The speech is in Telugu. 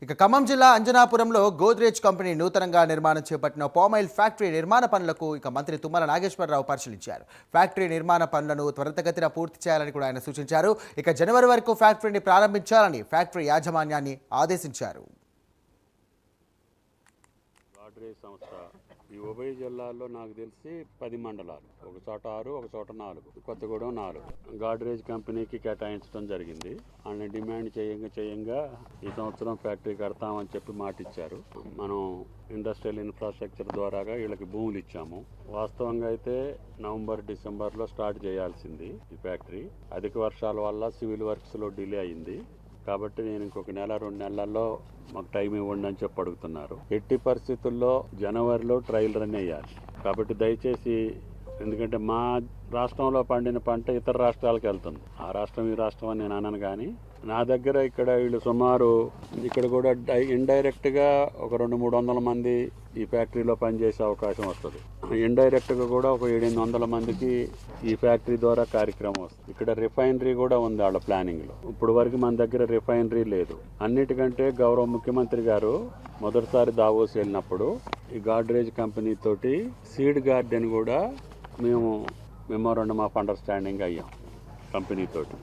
ఇక ఖమ్మం జిల్లా అంజనాపురంలో గోద్రేజ్ కంపెనీ నూతనంగా నిర్మాణం చేపట్టిన పామాయిల్ ఫ్యాక్టరీ నిర్మాణ పనులకు మంత్రి తుమ్మల నాగేశ్వరరావు పరిశీలించారు. ఫ్యాక్టరీ నిర్మాణ పనులను త్వరితగతిన పూర్తి చేయాలని కూడా ఆయన సూచించారు. ఇక జనవరి వరకు ఫ్యాక్టరీని ప్రారంభించాలని ఫ్యాక్టరీ యాజమాన్యాన్ని ఆదేశించారు. ఈ ఉభయ జిల్లాల్లో నాకు తెలిసి 10 మండలాలు, ఒక చోట 6, ఒక చోట 4, కొత్తగూడెం 4 గాడ్రేజ్ కంపెనీకి కేటాయించడం జరిగింది. వాళ్ళని డిమాండ్ చేయంగా ఈ సంవత్సరం ఫ్యాక్టరీ కడతామని చెప్పి మాట ఇచ్చారు. మనం ఇండస్ట్రియల్ ఇన్ఫ్రాస్ట్రక్చర్ ద్వారాగా వీళ్ళకి భూములు ఇచ్చాము. వాస్తవంగా అయితే నవంబర్ డిసెంబర్లో స్టార్ట్ చేయాల్సింది ఈ ఫ్యాక్టరీ. అధిక వర్షాల వల్ల సివిల్ వర్క్స్లో డిలే అయింది. కాబట్టి నేను ఇంకొక 1-2 నెలల్లో మాకు టైం ఇవ్వండి అని చెప్పి అడుగుతున్నారు. ఎట్టి పరిస్థితుల్లో జనవరిలో ట్రయల్ రన్ అయ్యాలి. కాబట్టి దయచేసి, ఎందుకంటే మా రాష్ట్రంలో పండిన పంట ఇతర రాష్ట్రాలకు వెళ్తుంది. ఆ రాష్ట్రం ఈ రాష్ట్రం అని నేను అనను, కానీ నా దగ్గర ఇక్కడ వీళ్ళు సుమారు ఇక్కడ కూడా ఇండైరెక్ట్గా ఒక 200-300 మంది ఈ ఫ్యాక్టరీలో పనిచేసే అవకాశం వస్తుంది. ఇండైరెక్ట్గా కూడా ఒక 700-800 మందికి ఈ ఫ్యాక్టరీ ద్వారా కార్యక్రమం వస్తుంది. ఇక్కడ రిఫైనరీ కూడా ఉంది వాళ్ళ ప్లానింగ్లో. ఇప్పుడు వరకు మన దగ్గర రిఫైనరీ లేదు. అన్నిటికంటే గౌరవ ముఖ్యమంత్రి గారు మొదటిసారి దావోస్ వెళ్ళినప్పుడు ఈ గాడ్రేజ్ కంపెనీ తోటి సీడ్ గార్డెన్ కూడా మేము మెమోరాండమ్ ఆఫ్ అండర్స్టాండింగ్ అయ్యాం కంపెనీ తోటి.